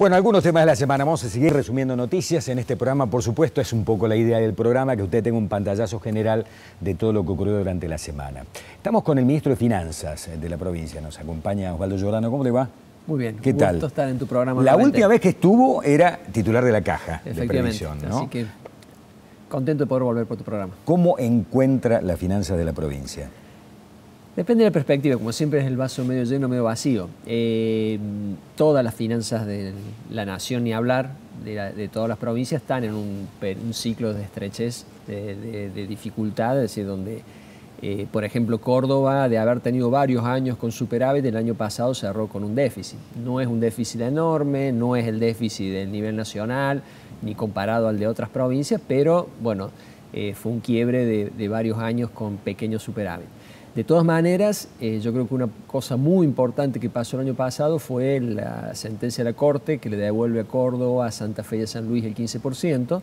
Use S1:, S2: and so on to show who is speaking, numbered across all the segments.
S1: Bueno, algunos temas de la semana. Vamos a seguir resumiendo noticias en este programa. Por supuesto, es un poco la idea del programa que usted tenga un pantallazo general de todo lo que ocurrió durante la semana. Estamos con el ministro de Finanzas de la provincia. Nos acompaña Osvaldo Giordano. ¿Cómo le va?
S2: Muy bien.
S1: ¿Qué tal?
S2: Gusto estar en tu programa.
S1: La última vez que estuvo era titular de la Caja de Previsión, ¿no?
S2: Así que contento de poder volver por tu programa.
S1: ¿Cómo encuentra las finanzas de la provincia?
S2: Depende de la perspectiva, como siempre es el vaso medio lleno, medio vacío. Todas las finanzas de la nación, ni hablar, de todas las provincias, están en un ciclo de estrechez, de dificultad, es decir, donde, por ejemplo, Córdoba, de haber tenido varios años con superávit, el año pasado cerró con un déficit. No es un déficit enorme, no es el déficit del nivel nacional, ni comparado al de otras provincias, pero bueno, fue un quiebre de varios años con pequeños superávit. De todas maneras, yo creo que una cosa muy importante que pasó el año pasado fue la sentencia de la Corte que le devuelve a Córdoba, a Santa Fe y a San Luis el 15%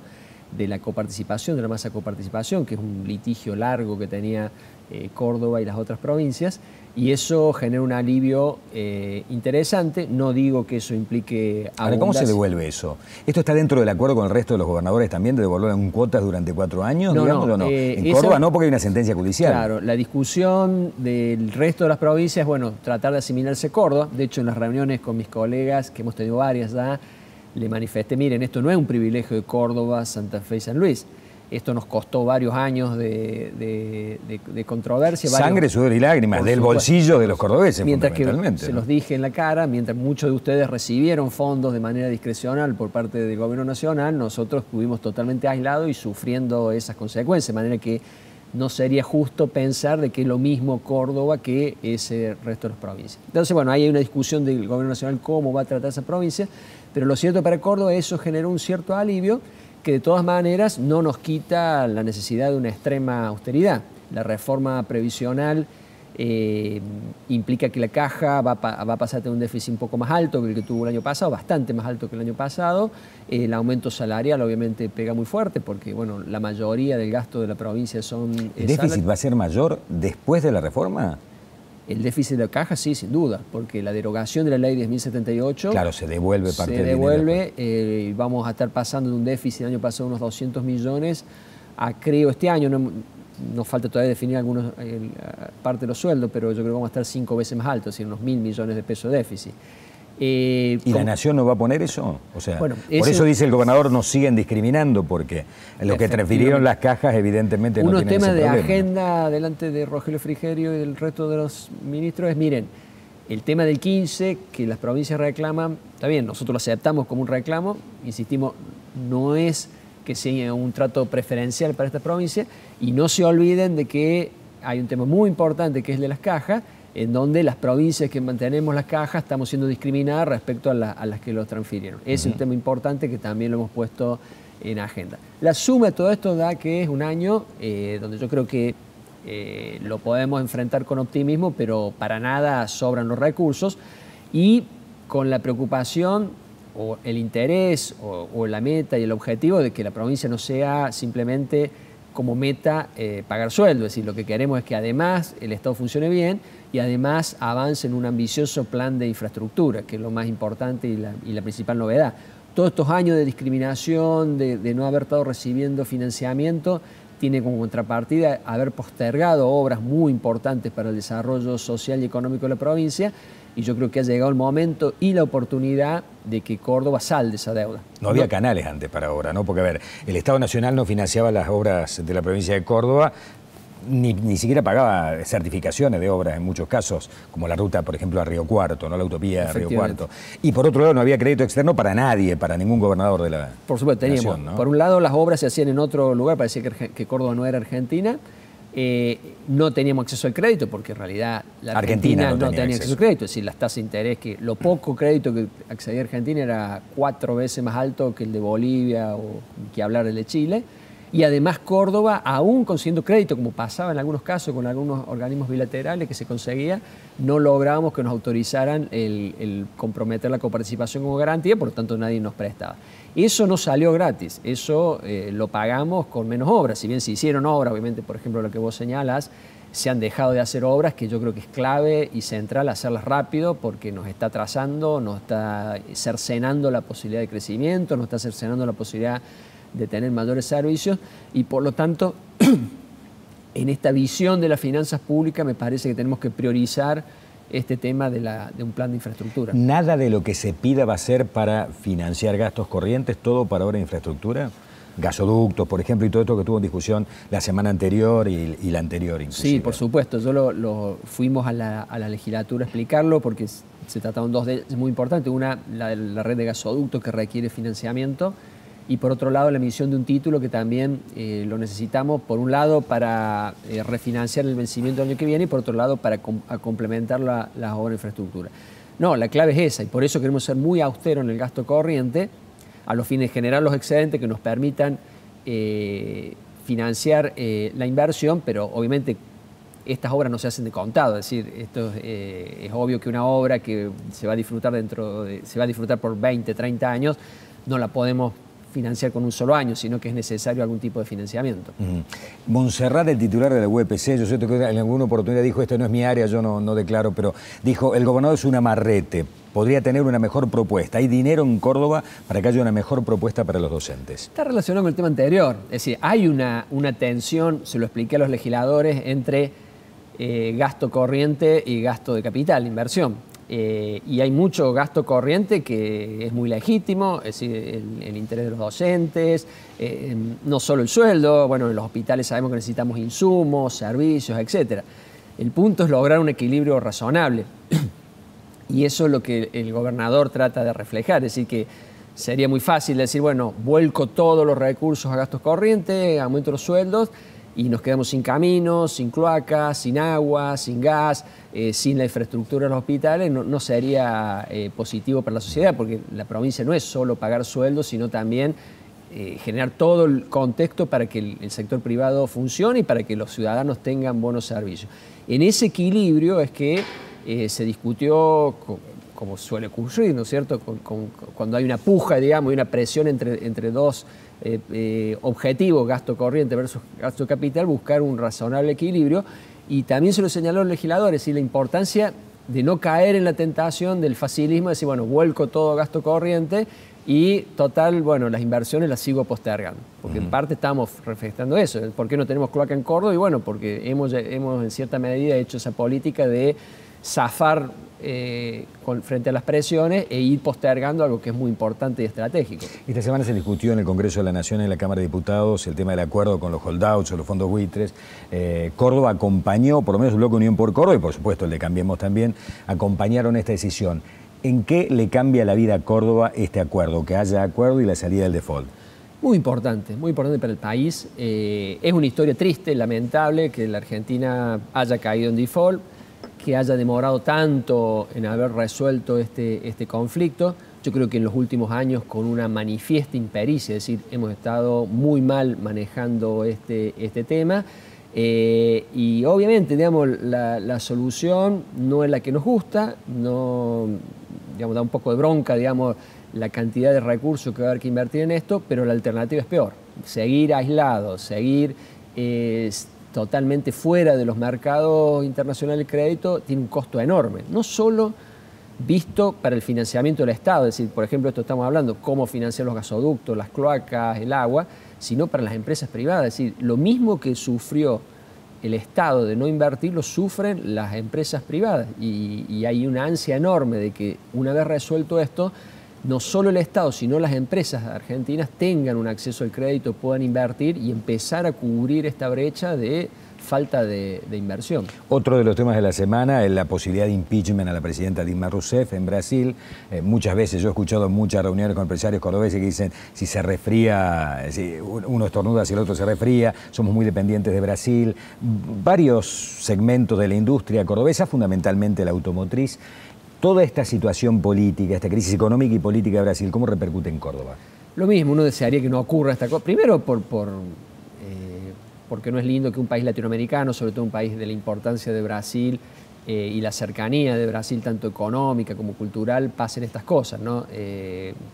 S2: de la coparticipación, de la masa coparticipación, que es un litigio largo que tenía Córdoba y las otras provincias, y eso genera un alivio interesante. No digo que eso implique abundancia.
S1: Ahora, ¿cómo se devuelve eso? ¿Esto está dentro del acuerdo con el resto de los gobernadores también de devolver en cuotas durante 4 años?
S2: No,
S1: digamos,
S2: no.
S1: ¿o no? En Córdoba no, porque hay una sentencia judicial.
S2: Claro, la discusión del resto de las provincias es, bueno, tratar de asimilarse a Córdoba. De hecho, en las reuniones con mis colegas, que hemos tenido varias ya, le manifesté, miren, esto no es un privilegio de Córdoba, Santa Fe y San Luis. Esto nos costó varios años de controversia.
S1: Sangre, sudor y lágrimas, del bolsillo de los cordobeses,
S2: mientras
S1: fundamentalmente.
S2: Que se los dije en la cara, mientras muchos de ustedes recibieron fondos de manera discrecional por parte del gobierno nacional, nosotros estuvimos totalmente aislados y sufriendo esas consecuencias, de manera que no sería justo pensar de que es lo mismo Córdoba que ese resto de las provincias. Entonces, bueno, ahí hay una discusión del gobierno nacional cómo va a tratar esa provincia, pero lo cierto para Córdoba, eso generó un cierto alivio que de todas maneras no nos quita la necesidad de una extrema austeridad. La reforma previsional implica que la Caja va a pasar a tener un déficit un poco más alto que el que tuvo el año pasado, bastante más alto que el año pasado. El aumento salarial obviamente pega muy fuerte porque bueno, la mayoría del gasto de la provincia son...
S1: ¿El déficit va a ser mayor después de la reforma?
S2: El déficit de la Caja sí, sin duda, porque la derogación de la ley 10.078...
S1: Claro, se devuelve parte del dinero.
S2: Se devuelve, vamos a estar pasando de un déficit el año pasado unos 200 millones a, creo, este año, nos falta todavía definir algunos parte de los sueldos, pero yo creo que vamos a estar 5 veces más altos, es decir, unos 1.000 millones de pesos de déficit.
S1: ¿Y la Nación no va a poner eso? O sea,
S2: bueno,
S1: por eso dice el gobernador, nos siguen discriminando, porque lo que transfirieron las cajas evidentemente no tienen ese problema.
S2: Unos temas de agenda delante de Rogelio Frigerio y del resto de los ministros es, miren, el tema del 15, que las provincias reclaman, está bien, nosotros lo aceptamos como un reclamo, insistimos, no es que sea un trato preferencial para esta provincia, y no se olviden de que hay un tema muy importante que es el de las cajas, en donde las provincias que mantenemos las cajas estamos siendo discriminadas respecto a las que los transfirieron. Es un tema importante que también lo hemos puesto en agenda. La suma de todo esto da que es un año donde yo creo que lo podemos enfrentar con optimismo, pero para nada sobran los recursos, y con la preocupación o el interés o la meta y el objetivo de que la provincia no sea simplemente como meta pagar sueldo. Es decir, lo que queremos es que además el Estado funcione bien y además avance en un ambicioso plan de infraestructura, que es lo más importante y la principal novedad. Todos estos años de discriminación, de no haber estado recibiendo financiamiento, tiene como contrapartida haber postergado obras muy importantes para el desarrollo social y económico de la provincia, y yo creo que ha llegado el momento y la oportunidad de que Córdoba salde esa deuda.
S1: No había canales antes para obra, ¿no? Porque, a ver, el Estado Nacional no financiaba las obras de la provincia de Córdoba, ni siquiera pagaba certificaciones de obras en muchos casos, como la ruta, por ejemplo, a Río Cuarto, ¿no? La autovía a Río Cuarto. Y por otro lado, no había crédito externo para nadie, para ningún gobernador de la
S2: Por supuesto, teníamos,
S1: nación, ¿no?
S2: Por un lado, las obras se hacían en otro lugar, parecía que Córdoba no era Argentina. No teníamos acceso al crédito porque en realidad la Argentina no tenía acceso al crédito, es decir, las tasas de interés, que lo poco crédito que accedía a Argentina era 4 veces más alto que el de Bolivia o que hablar el de Chile. Y además Córdoba, aún consiguiendo crédito, como pasaba en algunos casos con algunos organismos bilaterales que se conseguía, no lográbamos que nos autorizaran el comprometer la coparticipación como garantía, por lo tanto nadie nos prestaba. Eso no salió gratis, eso lo pagamos con menos obras. Si bien se hicieron obras, obviamente, por ejemplo, lo que vos señalás, se han dejado de hacer obras que yo creo que es clave y central hacerlas rápido porque nos está atrasando, nos está cercenando la posibilidad de crecimiento, nos está cercenando la posibilidad de tener mayores servicios y por lo tanto en esta visión de las finanzas públicas me parece que tenemos que priorizar este tema de un plan de infraestructura.
S1: ¿Nada de lo que se pida va a ser para financiar gastos corrientes, todo para obra de infraestructura? Gasoductos, por ejemplo, y todo esto que tuvo en discusión la semana anterior y la anterior inclusive.
S2: Sí, por supuesto. Fuimos a la legislatura a explicarlo porque se trataron dos de muy importantes. Una, la red de gasoductos que requiere financiamiento y por otro lado la emisión de un título que también lo necesitamos, por un lado para refinanciar el vencimiento del año que viene y por otro lado para complementar las obras de infraestructura. No, la clave es esa y por eso queremos ser muy austeros en el gasto corriente a los fines de generar los excedentes que nos permitan financiar la inversión, pero obviamente estas obras no se hacen de contado, es decir, esto es obvio que una obra que se va a disfrutar por 20, 30 años, no la podemos financiar con un solo año, sino que es necesario algún tipo de financiamiento.
S1: Montserrat, el titular de la UPC, yo sé que en alguna oportunidad dijo, esto no es mi área, yo no declaro, pero dijo, el gobernador es un amarrete, podría tener una mejor propuesta. Hay dinero en Córdoba para que haya una mejor propuesta para los docentes. Está
S2: relacionado con el tema anterior, es decir, hay una tensión, se lo expliqué a los legisladores, entre gasto corriente y gasto de capital, inversión. Y hay mucho gasto corriente que es muy legítimo, es decir, el interés de los docentes, no solo el sueldo, bueno, en los hospitales sabemos que necesitamos insumos, servicios, etc. El punto es lograr un equilibrio razonable y eso es lo que el gobernador trata de reflejar, es decir, que sería muy fácil decir, bueno, vuelco todos los recursos a gastos corrientes, aumento los sueldos, y nos quedamos sin caminos, sin cloacas, sin agua, sin gas, sin la infraestructura de los hospitales, no sería positivo para la sociedad, porque la provincia no es solo pagar sueldos, sino también generar todo el contexto para que el sector privado funcione y para que los ciudadanos tengan buenos servicios. En ese equilibrio es que se discutió, como suele ocurrir, ¿no es cierto?, cuando hay una puja, digamos, y una presión entre dos objetivos, gasto corriente versus gasto de capital, buscar un razonable equilibrio. Y también se lo señaló el legislador, es decir, la importancia de no caer en la tentación del facilismo, de decir, bueno, vuelco todo gasto corriente y total, bueno, las inversiones las sigo postergando. Porque en parte estamos reflejando eso. ¿Por qué no tenemos cloaca en Córdoba? Y bueno, porque hemos en cierta medida hecho esa política de zafar frente a las presiones e ir postergando algo que es muy importante y estratégico.
S1: Esta semana se discutió en el Congreso de la Nación, en la Cámara de Diputados, el tema del acuerdo con los holdouts o los fondos buitres. Córdoba acompañó, por lo menos el Bloque Unión por Córdoba y por supuesto el de Cambiemos también, acompañaron esta decisión. ¿En qué le cambia la vida a Córdoba este acuerdo, que haya acuerdo y la salida del default?
S2: Muy importante para el país. Es una historia triste, lamentable, que la Argentina haya caído en default, que haya demorado tanto en haber resuelto este conflicto. Yo creo que en los últimos años con una manifiesta impericia, es decir, hemos estado muy mal manejando este tema y obviamente, digamos, la solución no es la que nos gusta, no, digamos, da un poco de bronca, digamos, la cantidad de recursos que va a haber que invertir en esto, pero la alternativa es peor. Seguir aislados, seguir totalmente fuera de los mercados internacionales de crédito tiene un costo enorme, no solo visto para el financiamiento del Estado, es decir, por ejemplo, esto estamos hablando, cómo financiar los gasoductos, las cloacas, el agua, sino para las empresas privadas, es decir, lo mismo que sufrió el Estado de no invertir, lo sufren las empresas privadas y hay una ansia enorme de que una vez resuelto esto, no solo el Estado, sino las empresas argentinas tengan un acceso al crédito, puedan invertir y empezar a cubrir esta brecha de falta de inversión. Otro de los temas de la semana es la posibilidad de impeachment a la presidenta Dilma Rousseff en Brasil. Muchas veces yo he escuchado en muchas reuniones con empresarios cordobeses que dicen si se resfría, si uno estornuda, si el otro se resfría, somos muy dependientes de Brasil. Varios segmentos de la industria cordobesa, fundamentalmente la automotriz. Toda esta situación política, esta crisis económica y política de Brasil, ¿cómo repercute en Córdoba? Lo mismo, uno desearía que no ocurra esta cosa. Primero porque no es lindo que un país latinoamericano, sobre todo un país de la importancia de Brasil y la cercanía de Brasil, tanto económica como cultural, pasen estas cosas, ¿no?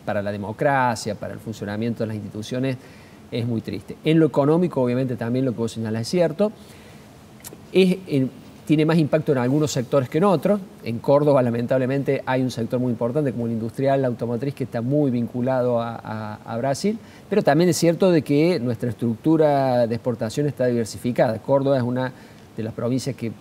S2: Para la democracia, para el funcionamiento de las instituciones, es muy triste. En lo económico, obviamente, también lo que vos señalás es cierto. tiene más impacto en algunos sectores que en otros. En Córdoba, lamentablemente, hay un sector muy importante como el industrial, la automotriz, que está muy vinculado a Brasil, pero también es cierto de que nuestra estructura de exportación está diversificada. Córdoba es una de las provincias que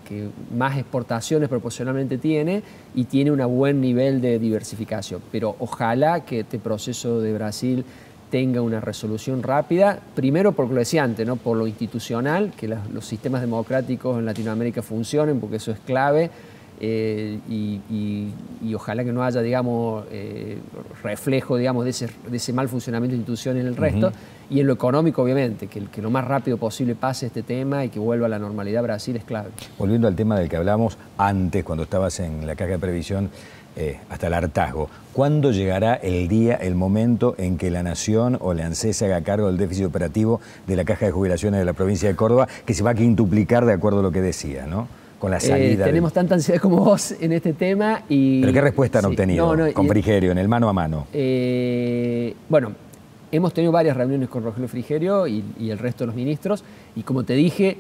S2: más exportaciones proporcionalmente tiene y tiene un buen nivel de diversificación. Pero ojalá que este proceso de Brasil tenga una resolución rápida, primero porque lo decía antes, ¿no? Por lo institucional, que los sistemas democráticos en Latinoamérica funcionen, porque eso es clave, y ojalá que no haya, digamos, reflejo, digamos, de ese mal funcionamiento de instituciones en el resto, y en lo económico, obviamente, que lo más rápido posible pase este tema y que vuelva a la normalidad Brasil es clave.
S1: Volviendo al tema del que hablamos antes, cuando estabas en la Caja de Previsión, hasta el hartazgo. ¿Cuándo llegará el día, el momento en que la Nación o la ANSES se haga cargo del déficit operativo de la Caja de Jubilaciones de la provincia de Córdoba, que se va a quintuplicar de acuerdo a lo que decía, ¿no? Con la salida.
S2: Tenemos tanta ansiedad como vos en este tema.
S1: ¿Pero qué respuesta han obtenido con Frigerio, en el mano a mano?
S2: Bueno, hemos tenido varias reuniones con Rogelio Frigerio y el resto de los ministros, y como te dije,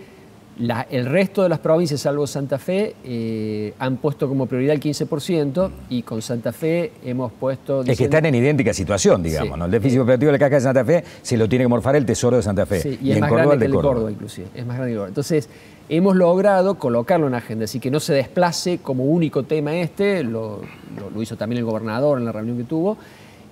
S2: el resto de las provincias, salvo Santa Fe, han puesto como prioridad el 15%, y con Santa Fe hemos puesto...
S1: Es que están en idéntica situación, digamos, sí, ¿no? El déficit operativo de la Caja de Santa Fe se lo tiene que morfar el Tesoro de Santa Fe.
S2: Sí, y es más grande que el de Córdoba, inclusive. Es más grande que Córdoba. Entonces, hemos logrado colocarlo en agenda, así que no se desplace como único tema lo hizo también el gobernador en la reunión que tuvo,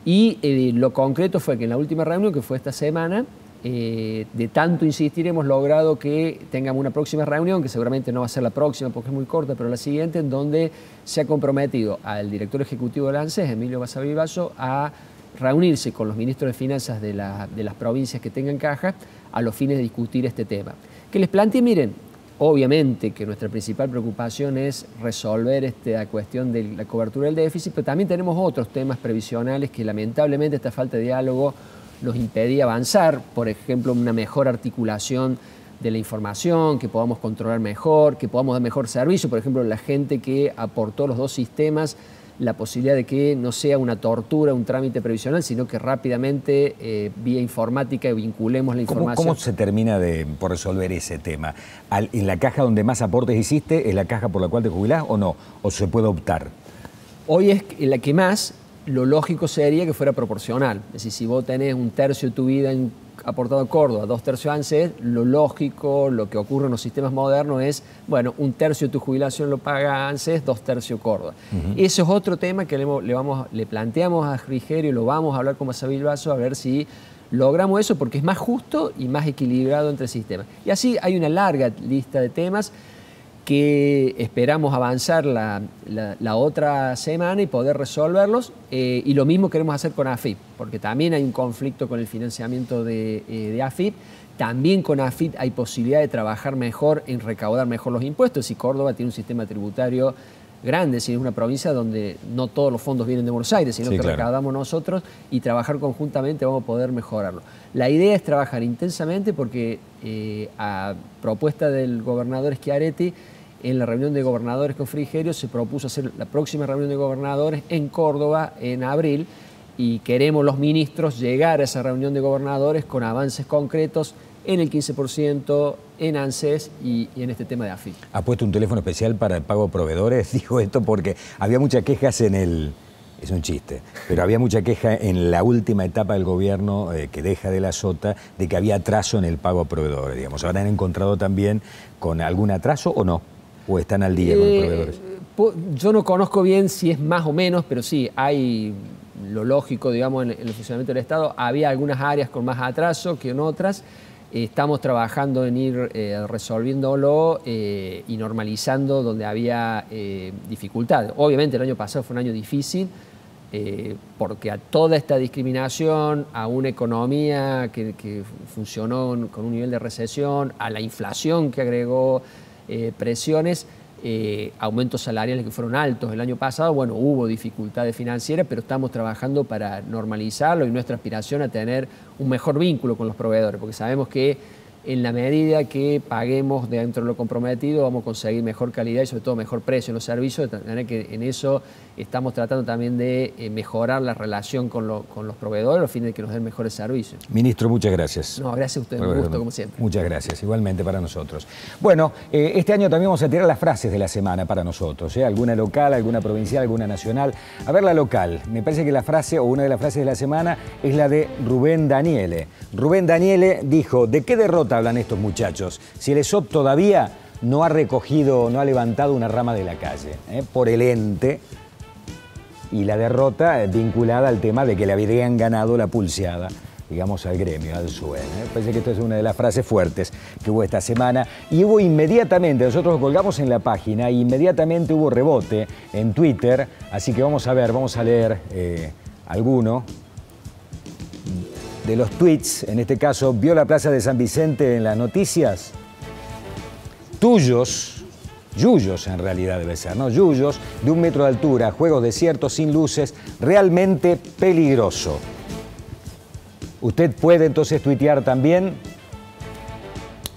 S2: y lo concreto fue que en la última reunión, que fue esta semana, de tanto insistir, hemos logrado que tengamos una próxima reunión, que seguramente no va a ser la próxima porque es muy corta, pero la siguiente, en donde se ha comprometido al director ejecutivo de la ANSES, Emilio Basavilbaso, a reunirse con los ministros de Finanzas de las provincias que tengan caja a los fines de discutir este tema. Que les plantee, miren, obviamente que nuestra principal preocupación es resolver esta cuestión de la cobertura del déficit, pero también tenemos otros temas previsionales que lamentablemente esta falta de diálogo nos impedía avanzar, por ejemplo, una mejor articulación de la información, que podamos controlar mejor, que podamos dar mejor servicio, por ejemplo, la gente que aportó los dos sistemas, la posibilidad de que no sea una tortura, un trámite previsional, sino que rápidamente, vía informática, vinculemos la información.
S1: ¿Cómo se termina por resolver ese tema? ¿En la caja donde más aportes hiciste, es la caja por la cual te jubilás o no? ¿O se puede optar?
S2: Hoy es la que más. Lo lógico sería que fuera proporcional. Es decir, si vos tenés un tercio de tu vida aportado a Córdoba, 2/3 ANSES, lo lógico, lo que ocurre en los sistemas modernos es, bueno, 1/3 de tu jubilación lo paga ANSES, 2/3 Córdoba. Eso es otro tema que le planteamos a Frigerio, lo vamos a hablar con Basavilbaso, a ver si logramos eso, porque es más justo y más equilibrado entre sistemas. Y así hay una larga lista de temas que esperamos avanzar la otra semana y poder resolverlos, y lo mismo queremos hacer con AFIP, porque también hay un conflicto con el financiamiento de AFIP. También con AFIP hay posibilidad de trabajar mejor en recaudar mejor los impuestos, y Córdoba tiene un sistema tributario grande, es una provincia donde no todos los fondos vienen de Buenos Aires, sino que recaudamos nosotros, y trabajar conjuntamente vamos a poder mejorarlo. La idea es trabajar intensamente porque a propuesta del gobernador Schiaretti, en la reunión de gobernadores con Frigerio se propuso hacer la próxima reunión de gobernadores en Córdoba en abril, y queremos los ministros llegar a esa reunión de gobernadores con avances concretos en el 15%, en ANSES y en este tema de AFIP.
S1: ¿Ha puesto un teléfono especial para el pago de proveedores? Digo esto porque había muchas quejas es un chiste, pero había mucha queja en la última etapa del gobierno que deja de la Sota de que había atraso en el pago a proveedores, digamos. ¿Habrán encontrado también con algún atraso o no? ¿O están al día con los proveedores?
S2: Yo no conozco bien si es más o menos, pero sí, hay lo lógico, digamos, en el funcionamiento del Estado. Había algunas áreas con más atraso que en otras. Estamos trabajando en ir resolviéndolo y normalizando donde había dificultades. Obviamente el año pasado fue un año difícil, porque a toda esta discriminación, a una economía que funcionó con un nivel de recesión, a la inflación que agregó presiones, aumentos salariales que fueron altos el año pasado, bueno, hubo dificultades financieras, pero estamos trabajando para normalizarlo, y nuestra aspiración a tener un mejor vínculo con los proveedores, porque sabemos que en la medida que paguemos dentro de lo comprometido, vamos a conseguir mejor calidad y sobre todo mejor precio en los servicios, de manera que en eso estamos tratando también de mejorar la relación con los proveedores a fin de que nos den mejores servicios.
S1: Ministro, muchas gracias.
S2: No, gracias a ustedes, un gusto como siempre.
S1: Muchas gracias, igualmente para nosotros. Bueno, este año también vamos a tirar las frases de la semana para nosotros, alguna local, alguna provincial, alguna nacional. A ver la local, me parece que la frase o una de las frases de la semana es la de Rubén Daniele. Rubén Daniele dijo: ¿de qué derrota hablan estos muchachos? Si el ESOP todavía no ha recogido, no ha levantado una rama de la calle, por el ente, y la derrota vinculada al tema de que le habrían ganado la pulseada, digamos, al gremio, al SUE. Parece que esto es una de las frases fuertes que hubo esta semana. Y hubo inmediatamente, nosotros lo colgamos en la página, e inmediatamente hubo rebote en Twitter, así que vamos a ver, vamos a leer alguno de los tweets. En este caso, ¿vio la Plaza de San Vicente en las noticias? Yuyos en realidad debe ser, ¿no? Yuyos de 1 metro de altura, juegos desiertos sin luces, realmente peligroso. Usted puede entonces tuitear también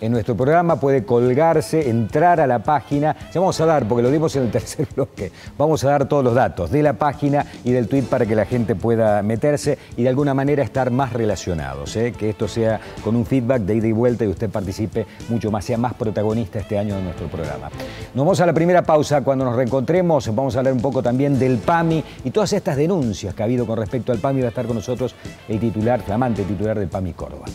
S1: en nuestro programa, puede colgarse, entrar a la página. Ya vamos a dar, porque lo dimos en el tercer bloque, vamos a dar todos los datos de la página y del tweet para que la gente pueda meterse y de alguna manera estar más relacionados, que esto sea con un feedback de ida y vuelta y usted participe mucho más, sea más protagonista este año de nuestro programa. Nos vamos a la primera pausa. Cuando nos reencontremos vamos a hablar un poco también del PAMI y todas estas denuncias que ha habido con respecto al PAMI. Va a estar con nosotros el titular, flamante titular del PAMI Córdoba.